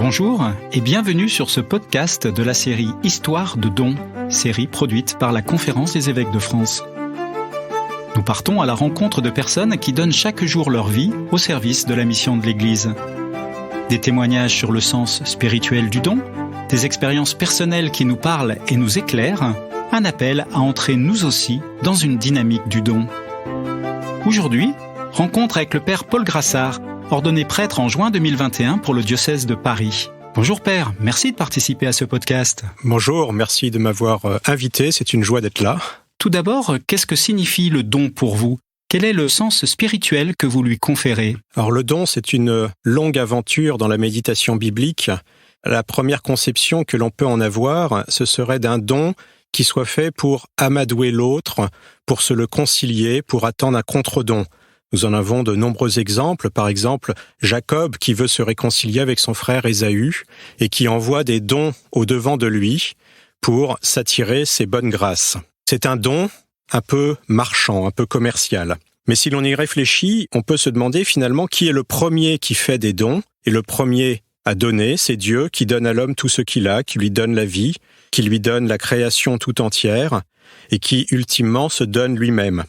Bonjour et bienvenue sur ce podcast de la série Histoire de dons, série produite par la Conférence des évêques de France. Nous partons à la rencontre de personnes qui donnent chaque jour leur vie au service de la mission de l'Église. Des témoignages sur le sens spirituel du don, des expériences personnelles qui nous parlent et nous éclairent, un appel à entrer nous aussi dans une dynamique du don. Aujourd'hui, rencontre avec le Père Paul Grassard, ordonné prêtre en juin 2021 pour le diocèse de Paris. Bonjour Père, merci de participer à ce podcast. Bonjour, merci de m'avoir invité, c'est une joie d'être là. Tout d'abord, qu'est-ce que signifie le don pour vous ? Quel est le sens spirituel que vous lui conférez ? Alors le don, c'est une longue aventure dans la méditation biblique. La première conception que l'on peut en avoir, ce serait d'un don qui soit fait pour amadouer l'autre, pour se le concilier, pour attendre un contre-don. Nous en avons de nombreux exemples, par exemple Jacob qui veut se réconcilier avec son frère Ésaü et qui envoie des dons au-devant de lui pour s'attirer ses bonnes grâces. C'est un don un peu marchand, un peu commercial. Mais si l'on y réfléchit, on peut se demander finalement qui est le premier qui fait des dons. Et le premier à donner, c'est Dieu qui donne à l'homme tout ce qu'il a, qui lui donne la vie, qui lui donne la création tout entière et qui ultimement se donne lui-même.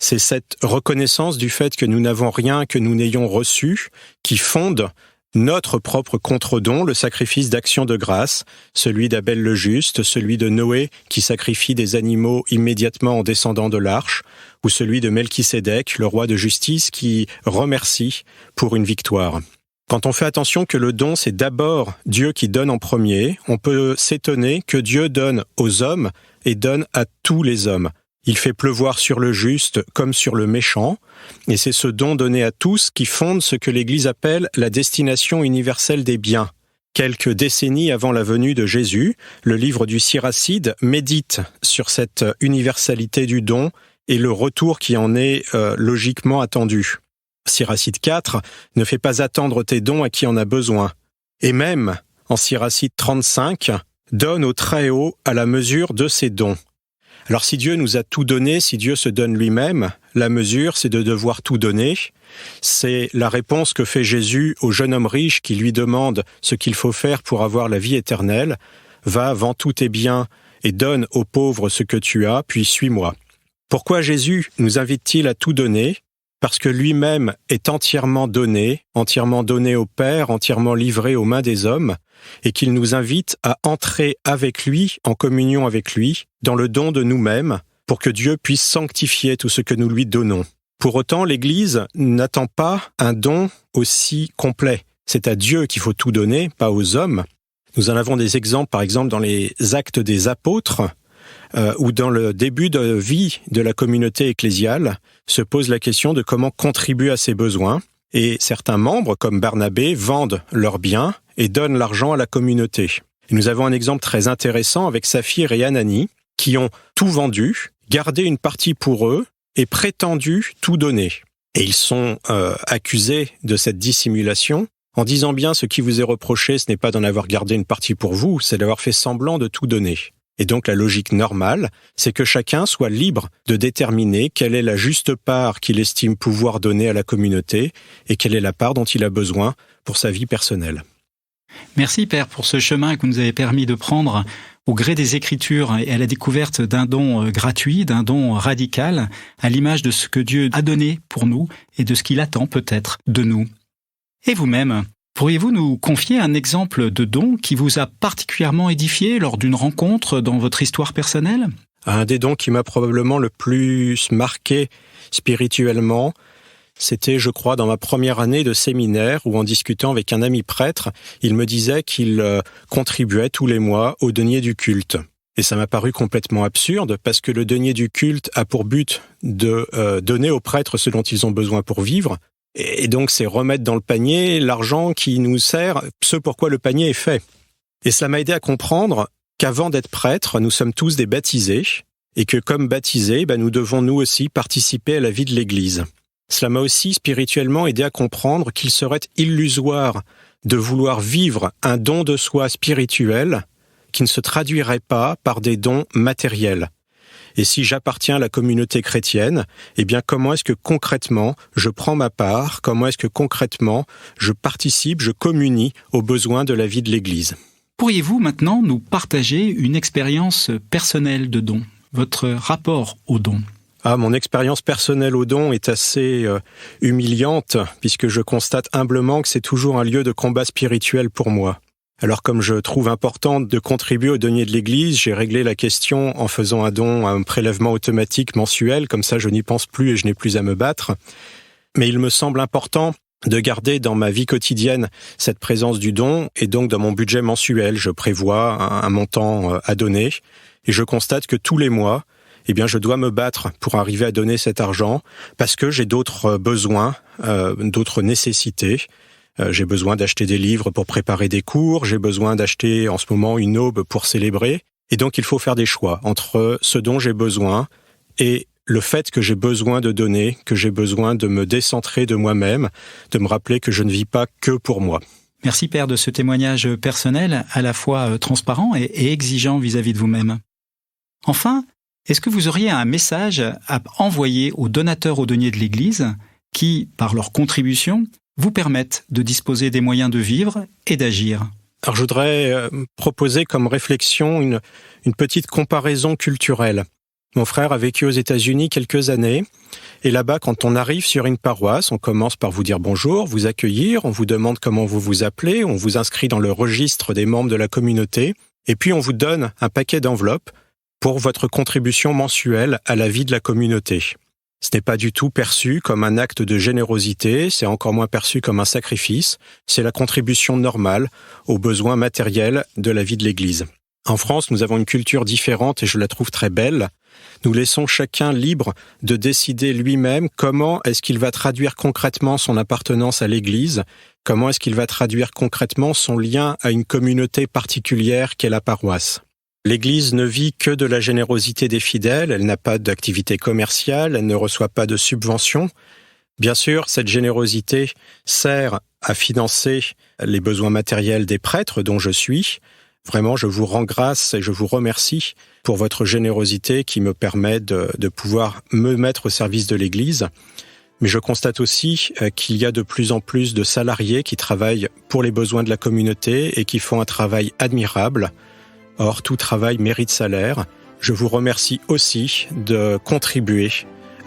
C'est cette reconnaissance du fait que nous n'avons rien que nous n'ayons reçu qui fonde notre propre contre-don, le sacrifice d'action de grâce, celui d'Abel le juste, celui de Noé qui sacrifie des animaux immédiatement en descendant de l'arche, ou celui de Melchisédek, le roi de justice, qui remercie pour une victoire. Quand on fait attention que le don, c'est d'abord Dieu qui donne en premier, on peut s'étonner que Dieu donne aux hommes et donne à tous les hommes. Il fait pleuvoir sur le juste comme sur le méchant, et c'est ce don donné à tous qui fonde ce que l'Église appelle la destination universelle des biens. Quelques décennies avant la venue de Jésus, le livre du Siracide médite sur cette universalité du don et le retour qui en est logiquement attendu. Siracide 4 ne fait pas attendre tes dons à qui en a besoin. Et même, en Siracide 35, donne au Très-Haut à la mesure de ses dons. Alors si Dieu nous a tout donné, si Dieu se donne lui-même, la mesure c'est de devoir tout donner. C'est la réponse que fait Jésus au jeune homme riche qui lui demande ce qu'il faut faire pour avoir la vie éternelle. Va, vends tous tes biens et donne aux pauvres ce que tu as, puis suis-moi. Pourquoi Jésus nous invite-t-il à tout donner ? Parce que lui-même est entièrement donné au Père, entièrement livré aux mains des hommes, et qu'il nous invite à entrer avec lui, en communion avec lui, dans le don de nous-mêmes, pour que Dieu puisse sanctifier tout ce que nous lui donnons. Pour autant, l'Église n'attend pas un don aussi complet. C'est à Dieu qu'il faut tout donner, pas aux hommes. Nous en avons des exemples, par exemple, dans les Actes des Apôtres, où dans le début de vie de la communauté ecclésiale, se pose la question de comment contribuer à ses besoins. Et certains membres, comme Barnabé, vendent leurs biens et donnent l'argent à la communauté. Et nous avons un exemple très intéressant avec Saphir et Ananie, qui ont tout vendu, gardé une partie pour eux et prétendu tout donner. Et ils sont accusés de cette dissimulation en disant bien ce qui vous est reproché, ce n'est pas d'en avoir gardé une partie pour vous, c'est d'avoir fait semblant de tout donner. Et donc la logique normale, c'est que chacun soit libre de déterminer quelle est la juste part qu'il estime pouvoir donner à la communauté et quelle est la part dont il a besoin pour sa vie personnelle. Merci Père pour ce chemin que vous nous avez permis de prendre au gré des Écritures et à la découverte d'un don gratuit, d'un don radical, à l'image de ce que Dieu a donné pour nous et de ce qu'il attend peut-être de nous. Et vous-même, pourriez-vous nous confier un exemple de don qui vous a particulièrement édifié lors d'une rencontre dans votre histoire personnelle ? Un des dons qui m'a probablement le plus marqué spirituellement, c'était, je crois, dans ma première année de séminaire où, en discutant avec un ami prêtre, il me disait qu'il contribuait tous les mois au denier du culte. Et ça m'a paru complètement absurde parce que le denier du culte a pour but de donner aux prêtres ce dont ils ont besoin pour vivre. Et donc, c'est remettre dans le panier l'argent qui nous sert, ce pourquoi le panier est fait. Et ça m'a aidé à comprendre qu'avant d'être prêtre, nous sommes tous des baptisés, et que comme baptisés, nous devons nous aussi participer à la vie de l'Église. Cela m'a aussi spirituellement aidé à comprendre qu'il serait illusoire de vouloir vivre un don de soi spirituel qui ne se traduirait pas par des dons matériels. Et si j'appartiens à la communauté chrétienne, eh bien, comment est-ce que concrètement je prends ma part? Comment est-ce que concrètement je participe, je communie aux besoins de la vie de l'Église? Pourriez-vous maintenant nous partager une expérience personnelle de don, votre rapport au don? Mon expérience personnelle au don est assez humiliante, puisque je constate humblement que c'est toujours un lieu de combat spirituel pour moi. Alors comme je trouve important de contribuer aux deniers de l'Église, j'ai réglé la question en faisant un don, un prélèvement automatique mensuel, comme ça je n'y pense plus et je n'ai plus à me battre. Mais il me semble important de garder dans ma vie quotidienne cette présence du don, et donc dans mon budget mensuel, je prévois un montant à donner, et je constate que tous les mois, eh bien, je dois me battre pour arriver à donner cet argent, parce que j'ai d'autres besoins, d'autres nécessités. J'ai besoin d'acheter des livres pour préparer des cours, j'ai besoin d'acheter en ce moment une aube pour célébrer, et donc il faut faire des choix entre ce dont j'ai besoin et le fait que j'ai besoin de donner, que j'ai besoin de me décentrer de moi-même, de me rappeler que je ne vis pas que pour moi. Merci Père de ce témoignage personnel, à la fois transparent et exigeant vis-à-vis de vous-même. Enfin, est-ce que vous auriez un message à envoyer aux donateurs aux deniers de l'Église qui, par leur contribution, vous permettent de disposer des moyens de vivre et d'agir? Alors je voudrais proposer comme réflexion une petite comparaison culturelle. Mon frère a vécu aux États-Unis quelques années, et là-bas, quand on arrive sur une paroisse, on commence par vous dire bonjour, vous accueillir, on vous demande comment vous vous appelez, on vous inscrit dans le registre des membres de la communauté, et puis on vous donne un paquet d'enveloppes pour votre contribution mensuelle à la vie de la communauté. Ce n'est pas du tout perçu comme un acte de générosité, c'est encore moins perçu comme un sacrifice, c'est la contribution normale aux besoins matériels de la vie de l'Église. En France, nous avons une culture différente et je la trouve très belle. Nous laissons chacun libre de décider lui-même comment est-ce qu'il va traduire concrètement son appartenance à l'Église, comment est-ce qu'il va traduire concrètement son lien à une communauté particulière qu'est la paroisse. L'Église ne vit que de la générosité des fidèles, elle n'a pas d'activité commerciale, elle ne reçoit pas de subventions. Bien sûr, cette générosité sert à financer les besoins matériels des prêtres dont je suis. Vraiment, je vous rends grâce et je vous remercie pour votre générosité qui me permet de pouvoir me mettre au service de l'Église. Mais je constate aussi qu'il y a de plus en plus de salariés qui travaillent pour les besoins de la communauté et qui font un travail admirable. Or, tout travail mérite salaire. Je vous remercie aussi de contribuer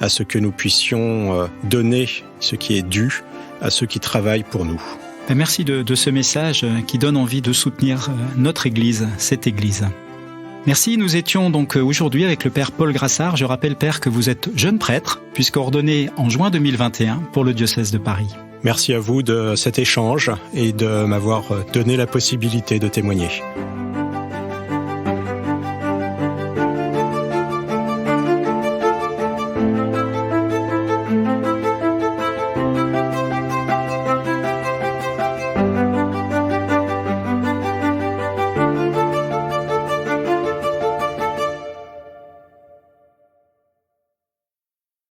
à ce que nous puissions donner ce qui est dû à ceux qui travaillent pour nous. Merci de ce message qui donne envie de soutenir notre Église, cette Église. Merci, nous étions donc aujourd'hui avec le Père Paul Grassard. Je rappelle, Père, que vous êtes jeune prêtre, puisqu'ordonné en juin 2021 pour le diocèse de Paris. Merci à vous de cet échange et de m'avoir donné la possibilité de témoigner.